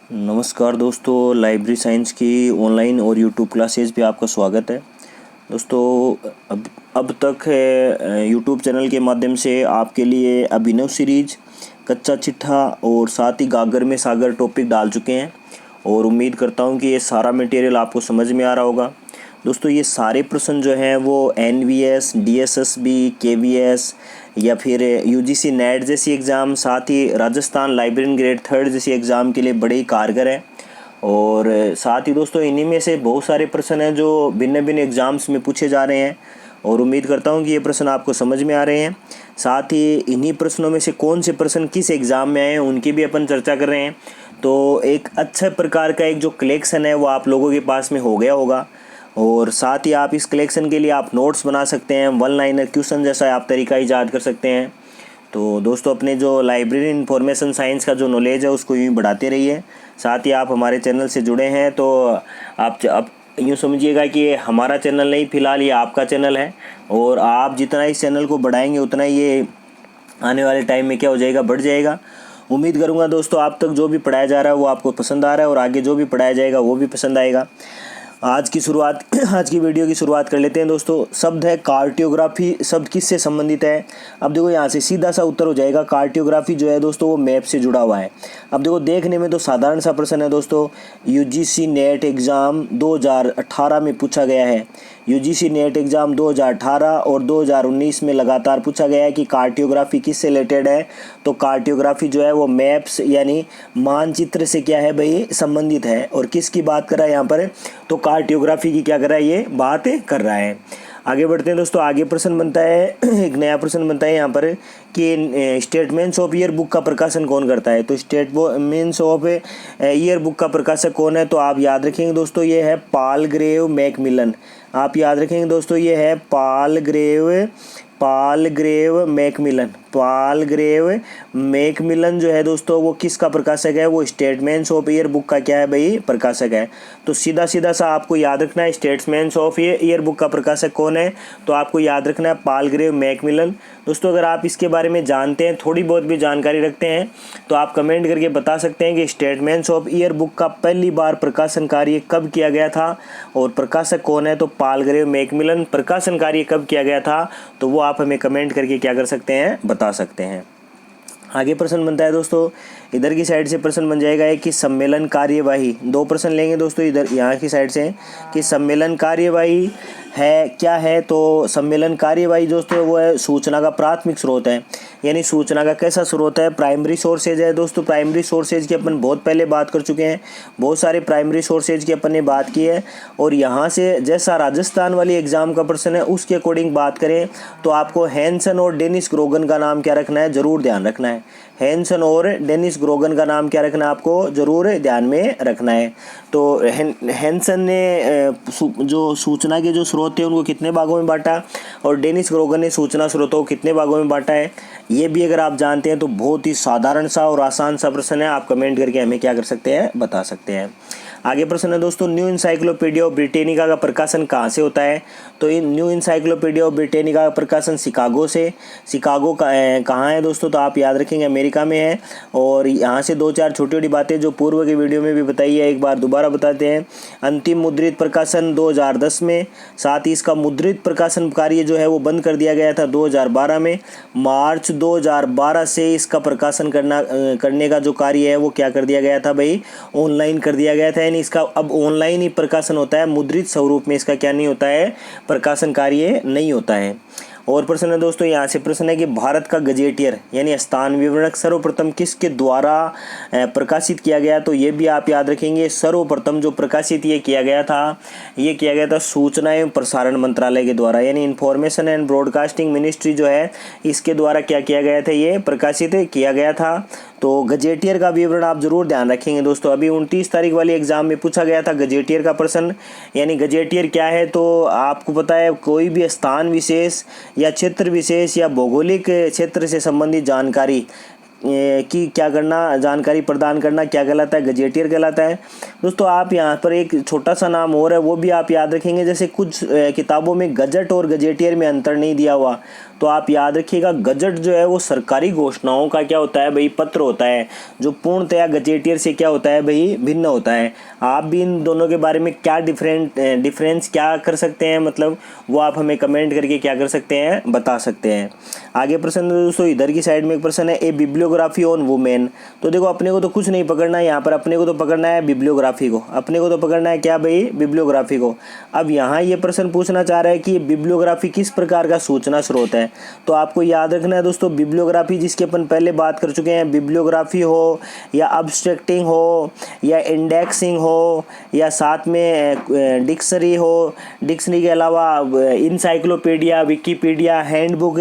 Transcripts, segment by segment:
नमस्कार दोस्तों, library science की ऑनलाइन और यूट्यूब क्लासेस पे आपका स्वागत है। दोस्तों, अब तक है यूट्यूब चैनल के माध्यम से आपके लिए अभिनव सीरीज, कच्चा चिट्ठा और साथ ही गागर में सागर टॉपिक डाल चुके हैं और उम्मीद करता हूँ कि ये सारा मटेरियल आपको समझ में आ रहा होगा। दोस्तों, ये सारे प्रश्न जो हैं वो एनवीएस, डीएसएसबी, केवीएस या फिर यूजीसी नेट जैसी एग्ज़ाम, साथ ही राजस्थान लाइब्रेरियन ग्रेड 3 जैसी एग्ज़ाम के लिए बड़े ही कारगर हैं। और साथ ही दोस्तों, इन्हीं में से बहुत सारे प्रश्न हैं जो भिन्न भिन्न एग्ज़ाम्स में पूछे जा रहे हैं और उम्मीद करता हूं कि ये प्रश्न आपको समझ में आ रहे हैं। साथ ही इन्हीं प्रश्नों में से कौन से प्रश्न किस एग्ज़ाम में आए हैं उनकी भी अपन चर्चा कर रहे हैं। तो एक अच्छे प्रकार का एक जो कलेक्शन है वो आप लोगों के पास में हो गया होगा और साथ ही आप इस कलेक्शन के लिए आप नोट्स बना सकते हैं, वन लाइनर क्वेश्चन जैसा आप तरीका ईजाद कर सकते हैं। तो दोस्तों, अपने जो लाइब्रेरी इंफॉर्मेशन साइंस का जो नॉलेज है उसको यूँ बढ़ाते रहिए। साथ ही आप हमारे चैनल से जुड़े हैं तो आप यूँ समझिएगा कि ये हमारा चैनल नहीं, फ़िलहाल ये आपका चैनल है और आप जितना इस चैनल को बढ़ाएंगे उतना ये आने वाले टाइम में क्या हो जाएगा, बढ़ जाएगा। उम्मीद करूँगा दोस्तों आप तक जो भी पढ़ाया जा रहा है वो आपको पसंद आ रहा है और आगे जो भी पढ़ाया जाएगा वो भी पसंद आएगा। आज की वीडियो की शुरुआत कर लेते हैं। दोस्तों, शब्द है कार्टियोग्राफी। शब्द किससे संबंधित है? अब देखो, यहाँ से सीधा सा उत्तर हो जाएगा। कार्टियोग्राफी जो है दोस्तों वो मैप से जुड़ा हुआ है। अब देखो, देखने में तो साधारण सा प्रश्न है दोस्तों। यूजीसी नेट एग्ज़ाम 2018 में पूछा गया है। यूजीसी नेट एग्ज़ाम 2018 और 2019 में लगातार पूछा गया है कि कार्टियोग्राफी किससे रिलेटेड है। तो कार्टियोग्राफी जो है वो मैप्स यानी मानचित्र से क्या है भाई, संबंधित है। और किसकी बात कर रहा है यहाँ पर? तो कार्टियोग्राफी की क्या कर रहा है, ये बात कर रहा है। आगे बढ़ते हैं दोस्तों। आगे प्रश्न बनता है एक नया प्रश्न बनता है यहाँ पर कि स्टेटमेंट्स ऑफ ईयर बुक का प्रकाशन कौन करता है। तो स्टेटमेंट्स ऑफ ईयर बुक का प्रकाशक कौन है? तो आप याद रखेंगे दोस्तों, ये है पालग्रेव मैकमिलन। आप याद रखेंगे दोस्तों, ये है पालग्रेव मैकमिलन जो है दोस्तों वो किसका प्रकाशक है? वो स्टेटमेंट्स ऑफ ईयर बुक का क्या है भाई, प्रकाशक है। तो सीधा सीधा सा आपको याद रखना है, स्टेटमेंट्स ऑफ ईयर बुक का प्रकाशक कौन है? तो आपको याद रखना है पालग्रेव मैकमिलन। दोस्तों, अगर आप इसके बारे में जानते हैं, थोड़ी बहुत भी जानकारी रखते हैं, तो आप कमेंट करके बता सकते हैं कि स्टेटमेंट्स ऑफ ईयर बुक का पहली बार प्रकाशन कार्य कब किया गया था और प्रकाशक कौन है? तो पालग्रेव मैकमिलन। प्रकाशन कार्य कब किया गया था तो वो आप हमें कमेंट करके क्या कर सकते हैं, बता सकते हैं। आगे प्रश्न बनता है दोस्तों, इधर की साइड से प्रश्न बन जाएगा है कि सम्मेलन कार्यवाही। दो प्रश्न लेंगे दोस्तों इधर यहाँ की साइड से कि सम्मेलन कार्यवाही है क्या है। तो सम्मेलन कार्यवाही दोस्तों वो है सूचना का प्राथमिक स्रोत है, यानी सूचना का कैसा स्रोत है? प्राइमरी सोर्सेज है दोस्तों। प्राइमरी सोर्सेज की अपन बहुत पहले बात कर चुके हैं, बहुत सारे प्राइमरी सोर्सेज की अपन ने बात की है। और यहाँ से जैसा राजस्थान वाली एग्जाम का प्रश्न है उसके अकॉर्डिंग बात करें तो आपको हैंसन और डेनिस ग्रोगन का नाम क्या रखना है, जरूर ध्यान रखना है। हैंसन और डेनिस ग्रोगन का नाम क्या रखना है, आपको जरूर ध्यान में रखना है। तो हैंसन ने जो सूचना के जो स्रोत थे उनको कितने भागों में बांटा और डेनिस ग्रोगन ने सूचना स्रोतों को कितने भागों में बांटा है, ये भी अगर आप जानते हैं तो बहुत ही साधारण सा और आसान सा प्रश्न है। आप कमेंट करके हमें क्या कर सकते हैं, बता सकते हैं। आगे प्रश्न है दोस्तों, न्यू इंसाइक्लोपीडिया ऑफ ब्रिटेनिका का प्रकाशन कहाँ से होता है? तो इन न्यू इंसाइक्लोपीडिया ऑफ ब्रिटेनिका का प्रकाशन शिकागो से। शिकागो कहाँ है दोस्तों? तो आप याद रखेंगे अमेरिका में है। और यहाँ से दो चार छोटी छोटी बातें जो पूर्व के वीडियो में भी बताई है एक बार दोबारा बताते हैं। अंतिम मुद्रित प्रकाशन 2010 में, साथ ही इसका मुद्रित प्रकाशन कार्य जो है वो बंद कर दिया गया था 2012 में। मार्च 2012 से इसका प्रकाशन करने का जो कार्य है वो क्या कर दिया गया था भाई, ऑनलाइन कर दिया गया था। इसका अब ऑनलाइन ही प्रकाशन होता है, मुद्रित स्वरूप में इसका क्या नहीं होता है, प्रकाशन कार्य नहीं होता है। और प्रश्न है दोस्तों, यहाँ से प्रश्न है कि भारत का गजेटियर यानी स्थान विवरणक सर्वप्रथम किसके द्वारा प्रकाशित किया गया? तो ये भी आप याद रखेंगे, सर्वप्रथम जो प्रकाशित ये किया गया था सूचना एवं प्रसारण मंत्रालय के द्वारा, यानी इंफॉर्मेशन एंड ब्रॉडकास्टिंग मिनिस्ट्री जो है इसके द्वारा क्या किया गया था, ये प्रकाशित किया गया था। तो गजेटियर का विवरण आप जरूर ध्यान रखेंगे दोस्तों। अभी 29 तारीख वाली एग्जाम में पूछा गया था गजेटियर का प्रश्न, यानी गजेटियर क्या है? तो आपको पता है कोई भी स्थान विशेष या क्षेत्र विशेष या भौगोलिक क्षेत्र से संबंधित जानकारी की क्या करना, जानकारी प्रदान करना क्या कहलाता है, गजेटियर कहलाता है दोस्तों। आप यहाँ पर एक छोटा सा नाम और है वो भी आप याद रखेंगे, जैसे कुछ किताबों में गजट और गजेटियर में अंतर नहीं दिया हुआ, तो आप याद रखिएगा गजट जो है वो सरकारी घोषणाओं का क्या होता है भाई, पत्र होता है, जो पूर्णतया गजेटियर से क्या होता है भाई, भिन्न होता है। आप भी इन दोनों के बारे में क्या डिफरेंस क्या कर सकते हैं, मतलब वो आप हमें कमेंट करके क्या कर सकते हैं, बता सकते हैं। आगे प्रश्न दोस्तों, इधर की साइड में एक प्रश्न है, ए बिब्लियोग्राफी ऑन वुमेन। तो देखो अपने को तो कुछ नहीं पकड़ना है यहाँ पर, अपने को तो पकड़ना है बिब्लियोग्राफी को, अपने को तो पकड़ना है क्या भाई, बिब्लियोग्राफी को। अब यहाँ ये प्रश्न पूछना चाह रहा है कि बिब्लियोग्राफी किस प्रकार का सूचना स्रोत है। तो आपको याद रखना है दोस्तों, बिब्लियोग्राफी जिसकी अपन पहले बात कर चुके हैं, बिब्लियोग्राफी हो या अब्स्ट्रैक्टिंग हो या इंडेक्सिंग हो या साथ में डिक्शनरी हो, डिक्शनरी के अलावा इंसाइक्लोपीडिया, विकीपीडिया, हैंडबुक,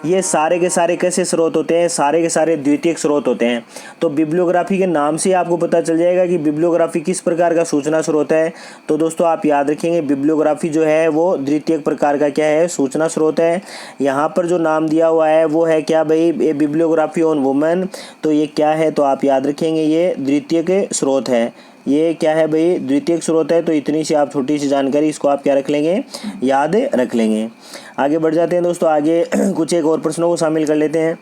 ये सारे के सारे कैसे स्रोत होते हैं, सारे के सारे द्वितीयक स्रोत होते हैं। तो बिब्लियोग्राफी के नाम से आपको पता चल जाएगा कि बिब्लियोग्राफी किस प्रकार का सूचना स्रोत है। तो दोस्तों आप याद रखेंगे बिब्लियोग्राफी जो है वो द्वितीयक प्रकार का क्या है, सूचना स्रोत है। यहाँ पर जो नाम दिया हुआ है वो है क्या भाई, ये बिब्लियोग्राफी ऑन वुमेन। तो ये क्या है, तो आप याद रखेंगे ये द्वितीयक स्रोत है, ये क्या है भाई, द्वितीयक स्रोत है। तो इतनी सी आप छोटी सी जानकारी इसको आप क्या रख लेंगे, याद रख लेंगे। आगे बढ़ जाते हैं दोस्तों, आगे कुछ एक और प्रश्नों को शामिल कर लेते हैं।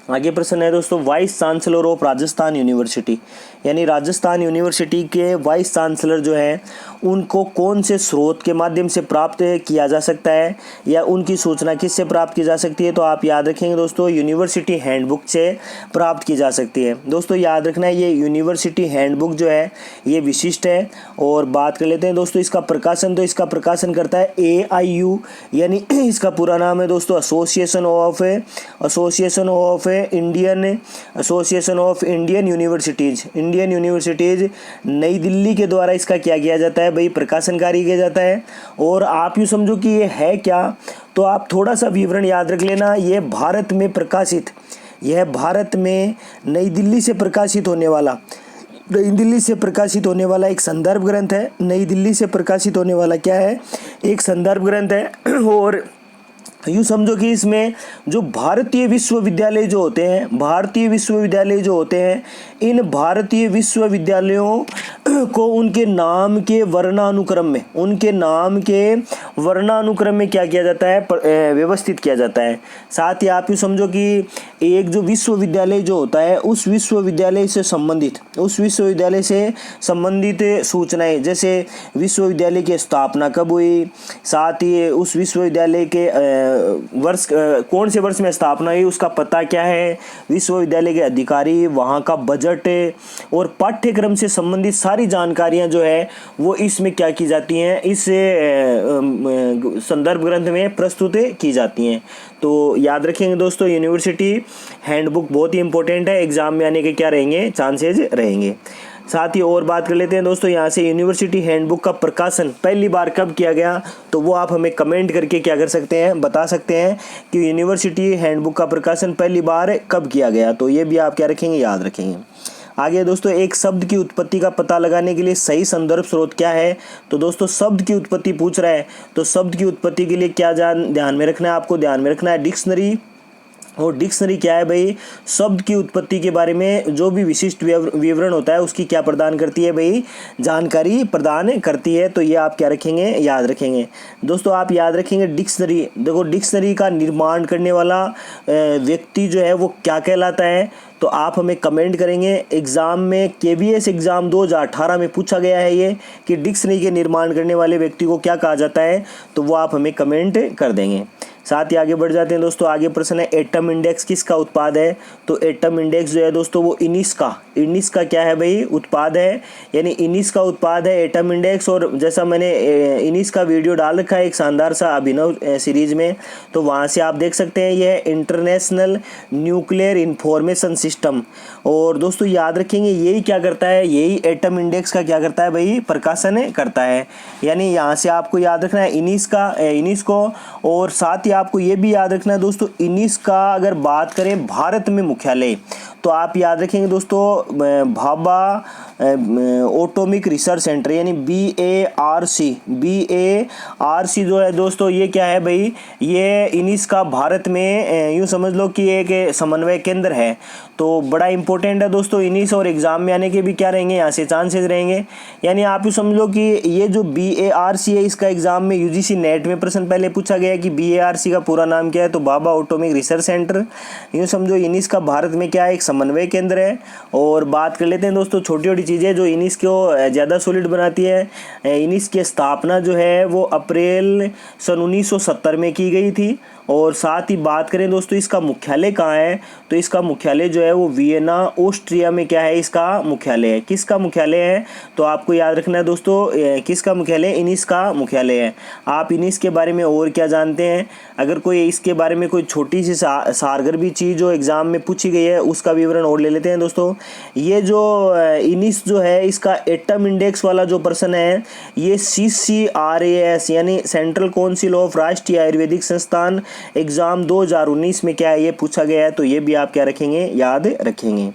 आगे प्रश्न है दोस्तों, vice chancellor of Rajasthan university, यानी राजस्थान यूनिवर्सिटी के वाइस चांसलर जो हैं उनको कौन से स्रोत के माध्यम से प्राप्त किया जा सकता है या उनकी सूचना किससे प्राप्त की जा सकती है। तो आप याद रखेंगे दोस्तों, यूनिवर्सिटी हैंडबुक से प्राप्त की जा सकती है। दोस्तों याद रखना है, ये यूनिवर्सिटी हैंडबुक जो है ये विशिष्ट है। और बात कर लेते हैं दोस्तों इसका प्रकाशन, तो इसका प्रकाशन करता है AIU, यानी इसका पूरा नाम है दोस्तों association of Indian universities. Indian universities नई दिल्ली के द्वारा इसका क्या किया जाता है भाई, प्रकाशन कार्य किया जाता है। और आप यूँ समझो कि ये है क्या, तो आप थोड़ा सा विवरण याद रख लेना। ये भारत में प्रकाशित, यह भारत में नई दिल्ली से प्रकाशित होने वाला, नई दिल्ली से प्रकाशित होने वाला एक संदर्भ ग्रंथ है। नई दिल्ली से प्रकाशित होने वाला क्या है, एक संदर्भ ग्रंथ है। और यूँ समझो कि इसमें जो भारतीय विश्वविद्यालय जो होते हैं, इन भारतीय विश्वविद्यालयों को उनके नाम के वर्णानुक्रम में क्या किया जाता है, व्यवस्थित किया जाता है। साथ ही आप यूँ समझो कि एक जो विश्वविद्यालय जो होता है उस विश्वविद्यालय से संबंधित सूचनाएं, जैसे विश्वविद्यालय की स्थापना कब हुई, साथ ही उस विश्वविद्यालय के वर्ष कौन से वर्ष में स्थापना हुई, उसका पता क्या है, विश्वविद्यालय के अधिकारी, वहाँ का बजट और पाठ्यक्रम से संबंधित सारी जानकारियाँ जो है वो इसमें क्या की जाती हैं, इस संदर्भ ग्रंथ में प्रस्तुत की जाती हैं। तो याद रखेंगे दोस्तों, यूनिवर्सिटी हैंडबुक बहुत ही इंपॉर्टेंट है, एग्जाम में आने के क्या रहेंगे, चांसेज रहेंगे। साथ ही और बात कर लेते हैं दोस्तों, यहाँ से यूनिवर्सिटी हैंडबुक का प्रकाशन पहली बार कब किया गया, तो वो आप हमें कमेंट करके क्या कर सकते हैं, बता सकते हैं कि यूनिवर्सिटी हैंडबुक का प्रकाशन पहली बार कब किया गया। तो ये भी आप क्या रखेंगे, याद रखेंगे। आगे दोस्तों, एक शब्द की उत्पत्ति का पता लगाने के लिए सही संदर्भ स्रोत क्या है। तो दोस्तों शब्द की उत्पत्ति पूछ रहा है, तो शब्द की उत्पत्ति के लिए क्या ध्यान में रखना है, आपको ध्यान में रखना है डिक्शनरी। और डिक्शनरी क्या है भाई, शब्द की उत्पत्ति के बारे में जो भी विशिष्ट विवरण होता है उसकी क्या प्रदान करती है भाई, जानकारी प्रदान करती है। तो ये आप क्या रखेंगे, याद रखेंगे। दोस्तों आप याद रखेंगे डिक्शनरी, देखो डिक्शनरी का निर्माण करने वाला व्यक्ति जो है वो क्या कहलाता है। तो आप हमें कमेंट करेंगे, एग्ज़ाम में KVS एग्ज़ाम 2018 में पूछा गया है ये कि डिक्शनरी के निर्माण करने वाले व्यक्ति को क्या कहा जाता है, तो वो आप हमें कमेंट कर देंगे। साथ ही आगे बढ़ जाते हैं दोस्तों, आगे प्रश्न है एटम इंडेक्स किसका उत्पाद है। तो एटम इंडेक्स जो है दोस्तों वो इनिस का क्या है भाई, उत्पाद है, यानी इनिस का उत्पाद है एटम इंडेक्स। और जैसा मैंने इनिस का वीडियो डाल रखा है एक शानदार सा अभिनव सीरीज में, तो वहाँ से आप देख सकते हैं यह इंटरनेशनल न्यूक्लियर इंफॉर्मेशन सिस्टम। और दोस्तों याद रखेंगे यही क्या करता है, यही एटम इंडेक्स का क्या करता है भाई, प्रकाशन करता है। यानी यहाँ से आपको याद रखना है इनिस को। और साथ ही आपको ये भी याद रखना है दोस्तों, इनिस का अगर बात करें भारत में मुख्यालय, तो आप याद रखेंगे दोस्तों भाभा एटॉमिक रिसर्च सेंटर यानी BARC जो है दोस्तों ये क्या है भाई, ये इनिस का भारत में यूँ समझ लो कि एक समन्वय केंद्र है। तो बड़ा इंपॉर्टेंट है दोस्तों इनिस, और एग्जाम में आने के भी क्या रहेंगे, यहाँ से चांसेस रहेंगे। यानी आप यूँ समझ लो कि ये जो BARC है इसका एग्जाम में UGC नेट में प्रश्न पहले पूछा गया कि BARC का पूरा नाम क्या है, तो भाभा एटॉमिक रिसर्च सेंटर। यूँ समझो इनिस का भारत में क्या है, एक समन्वय केंद्र है। और बात कर लेते हैं दोस्तों छोटी छोटी चीज़ें जो इनिस को ज़्यादा सॉलिड बनाती है। इनिस की स्थापना जो है वो अप्रैल सन 1970 में की गई थी। और साथ ही बात करें दोस्तों इसका मुख्यालय कहाँ है, तो इसका मुख्यालय जो है वो वियना ऑस्ट्रिया में क्या है, इसका मुख्यालय है। किसका मुख्यालय है, तो आपको याद रखना है दोस्तों किसका मुख्यालय, इनिस का मुख्यालय है। आप इनिस के बारे में और क्या जानते हैं, अगर कोई इसके बारे में कोई छोटी सी सारगर भी चीज़ जो एग्जाम में पूछी गई है उसका विवरण और ले लेते हैं दोस्तों। ये जो इनिस जो है इसका एटम इंडेक्स वाला जो प्रश्न है ये CCRAS यानी सेंट्रल काउंसिल ऑफ राष्ट्रीय आयुर्वेदिक संस्थान एग्जाम 2019 में क्या है ये पूछा गया है। तो ये भी आप क्या रखेंगे, याद रखेंगे।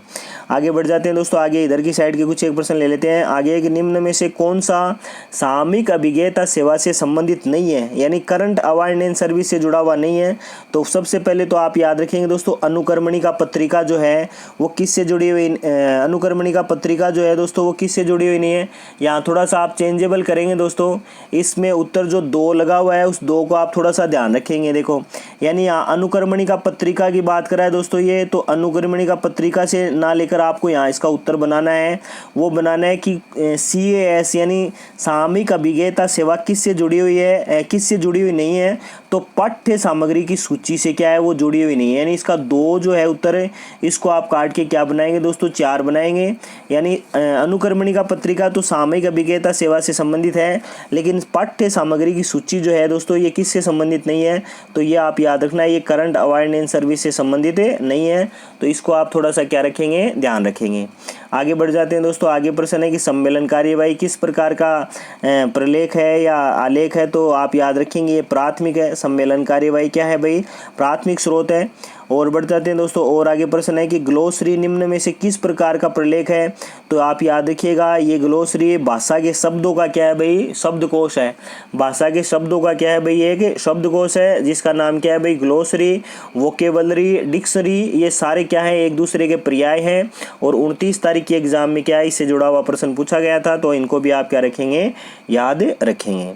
आगे बढ़ जाते हैं दोस्तों, आगे इधर की साइड के कुछ एक प्रश्न ले लेते हैं। आगे कि निम्न में से कौन सा सामयिक अभिज्ञता सेवा से संबंधित नहीं है, यानी करंट अवेयरनेस सर्विस से जुड़ा हुआ नहीं है। तो सबसे पहले तो आप याद रखेंगे दोस्तों अनुक्रमणिका पत्रिका जो है वो किससे जुड़ी हुई, अनुक्रमणिका पत्रिका जो है दोस्तों वो किससे जुड़ी हुई नहीं है। यहाँ थोड़ा सा आप चेंजेबल करेंगे दोस्तों, इसमें उत्तर जो 2 लगा हुआ है उस 2 को आप थोड़ा सा ध्यान रखेंगे। देखो यानी यहाँ अनुक्रमणिका पत्रिका की बात करा है दोस्तों ये, तो अनुक्रमणिका पत्रिका से ना लेकर आपको यहाँ इसका उत्तर बनाना है, वो बनाना है कि CAS यानी सामयिक अभिज्ञता सेवा किससे जुड़ी हुई है, किससे जुड़ी हुई नहीं है, तो पाठ्य सामग्री की सूची से क्या है वो जुड़ी हुई नहीं है। यानी इसका 2 जो है उत्तर है, इसको आप काट के क्या बनाएंगे दोस्तों, 4 बनाएंगे। यानी अनुक्रमणिका पत्रिका तो सामयिक अभिज्ञता सेवा से संबंधित है, लेकिन पाठ्य सामग्री की सूची जो है दोस्तों ये किससे संबंधित नहीं है, तो ये आप याद रखना है, ये करंट अवेयरनेस सर्विस से संबंधित नहीं है। तो इसको आप थोड़ा सा क्या रखेंगे, ध्यान रखेंगे। आगे बढ़ जाते हैं दोस्तों, आगे प्रश्न है कि सम्मेलन कार्यवाही किस प्रकार का प्रलेख है या आलेख है, तो आप याद रखेंगे ये प्राथमिक है। सम्मेलन कार्यवाही क्या है भाई, प्राथमिक स्रोत है। और बढ़ जाते हैं दोस्तों, और आगे प्रश्न है कि ग्लोसरी निम्न में से किस प्रकार का प्रलेख है, तो आप याद रखिएगा ये ग्लोसरी भाषा के शब्दों का क्या है भाई, शब्दकोश है। भाषा के शब्दों का क्या है भाई, एक शब्दकोश है जिसका नाम क्या है भाई, ग्लोसरी। वोकेबलरी, डिक्शनरी, ये सारे क्या है, एक दूसरे के पर्याय हैं। और 29 तारीख के एग्जाम में क्या है इससे जुड़ा हुआ प्रश्न पूछा गया था, तो इनको भी आप क्या रखेंगे, याद रखेंगे।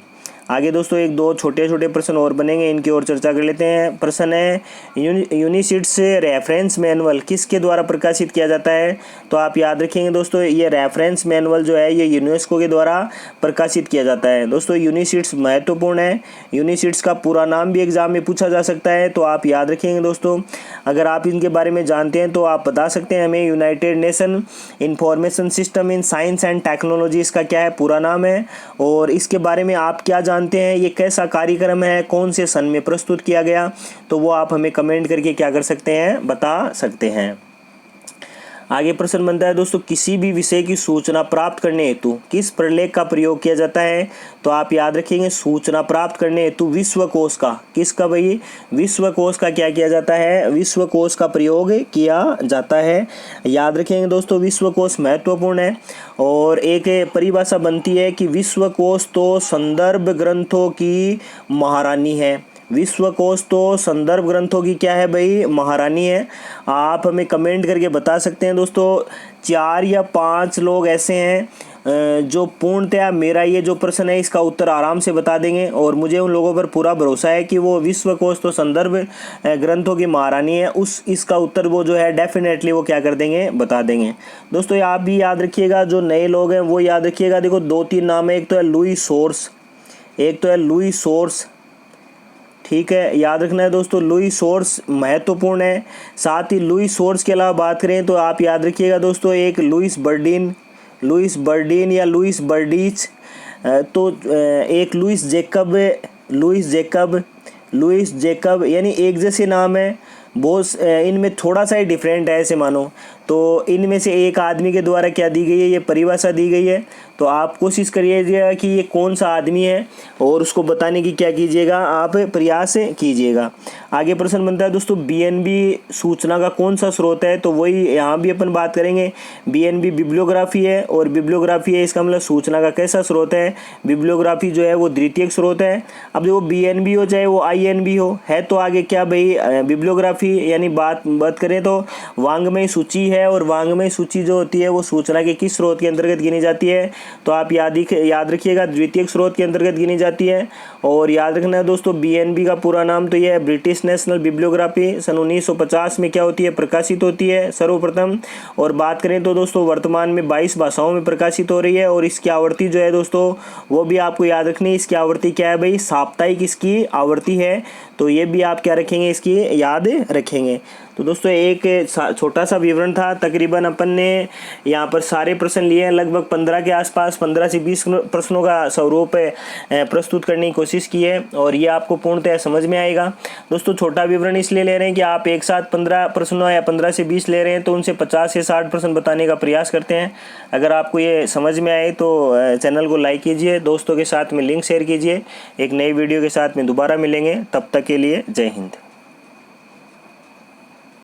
आगे दोस्तों 1-2 छोटे छोटे प्रश्न और बनेंगे, इनकी और चर्चा कर लेते हैं। प्रश्न है यूनिसिट्स रेफरेंस मैनुअल किसके द्वारा प्रकाशित किया जाता है, तो आप याद रखेंगे दोस्तों ये रेफरेंस मैनुअल जो है ये यूनेस्को के द्वारा प्रकाशित किया जाता है। दोस्तों यूनिसिट्स महत्वपूर्ण है, यूनिसिट्स का पूरा नाम भी एग्जाम में पूछा जा सकता है, तो आप याद रखेंगे दोस्तों। अगर आप इनके बारे में जानते हैं तो आप बता सकते हैं हमें। United nation information system in science and technology इसका क्या है, पूरा नाम है। और इसके बारे में आप क्या जानते हैं, ये कैसा कार्यक्रम है, कौन से सन में प्रस्तुत किया गया, तो वो आप हमें कमेंट करके क्या कर सकते हैं, बता सकते हैं। आगे प्रश्न बनता है दोस्तों किसी भी विषय की सूचना प्राप्त करने हेतु किस प्रलेख का प्रयोग किया जाता है, तो आप याद रखेंगे सूचना प्राप्त करने हेतु विश्वकोश का, किसका भाई, विश्वकोश का क्या किया जाता है, विश्वकोश का प्रयोग किया जाता है। याद रखेंगे दोस्तों विश्वकोश महत्वपूर्ण है। और एक परिभाषा बनती है कि विश्वकोश तो संदर्भ ग्रंथों की महारानी है। विश्वकोश तो संदर्भ ग्रंथों की क्या है भाई, महारानी है। आप हमें कमेंट करके बता सकते हैं दोस्तों। 4 या 5 लोग ऐसे हैं जो पूर्णतया मेरा ये जो प्रश्न है इसका उत्तर आराम से बता देंगे, और मुझे उन लोगों पर पूरा भरोसा है कि वो विश्वकोश तो संदर्भ ग्रंथों की महारानी है, इसका उत्तर वो जो है डेफिनेटली वो क्या कर देंगे, बता देंगे। दोस्तों आप भी याद रखिएगा, जो नए लोग हैं वो याद रखिएगा। देखो 2-3 नाम है, एक तो है लुई सोर्स, एक तो है लुई सोर्स, ठीक है, याद रखना है दोस्तों। लुई सोर्स महत्वपूर्ण है। साथ ही लुई सोर्स के अलावा बात करें तो आप याद रखिएगा दोस्तों एक लुइस बर्डीन या लुइस बर्डीच, तो एक लुइस जेकब यानी एक जैसे नाम है, बहुत इनमें थोड़ा सा ही डिफरेंट है ऐसे मानो। तो इनमें से एक आदमी के द्वारा क्या दी गई है, ये परिभाषा दी गई है। तो आप कोशिश करिएगा कि ये कौन सा आदमी है और उसको बताने की क्या कीजिएगा, आप प्रयास कीजिएगा। आगे प्रश्न बनता है दोस्तों, बीएनबी सूचना का कौन सा स्रोत है। तो वही यहाँ भी अपन बात करेंगे। बीएनबी बिब्लियोग्राफी है और बिब्लियोग्राफी है, इसका मतलब सूचना का कैसा स्रोत है। बिब्लियोग्राफी जो है वो द्वितीयक स्रोत है। अब जो बीएनबी हो चाहे वो आईएनबी हो है, तो आगे क्या भाई, बिब्लियोग्राफी यानी बात करें तो वांग्मय सूची है, और वांग्मय सूची जो होती है वो सूचना के किस स्रोत के अंतर्गत गिनी जाती है। तो आप याद रखिएगा, द्वितीयक स्रोत के अंतर्गत गिनी जाती है। और याद रखना है दोस्तों, बीएनबी का पूरा नाम तो यह है ब्रिटिश नेशनल बिब्लियोग्राफी। सन 1950 में क्या होती है, प्रकाशित होती है सर्वप्रथम। और बात करें तो दोस्तों वर्तमान में 22 भाषाओं में प्रकाशित हो रही है। और इसकी आवृत्ति जो है दोस्तों वो भी आपको याद रखनी है। इसकी आवृत्ति क्या है भाई, साप्ताहिक इसकी आवृत्ति है। तो ये भी आप क्या रखेंगे, इसकी याद रखेंगे। तो दोस्तों एक छोटा सा विवरण था, तकरीबन अपन ने यहाँ पर सारे प्रश्न लिए हैं, लगभग 15 के आसपास, 15 से 20 प्रश्नों का स्वरूप प्रस्तुत करने की कोशिश की है। और ये आपको पूर्णतः समझ में आएगा। दोस्तों छोटा विवरण इसलिए ले रहे हैं कि आप एक साथ 15 प्रश्नों या 15 से 20 ले रहे हैं, तो उनसे 50 से 60 प्रश्न बताने का प्रयास करते हैं। अगर आपको ये समझ में आए तो चैनल को लाइक कीजिए, दोस्तों के साथ में लिंक शेयर कीजिए। एक नई वीडियो के साथ में दोबारा मिलेंगे, तब तक के लिए जय हिंद।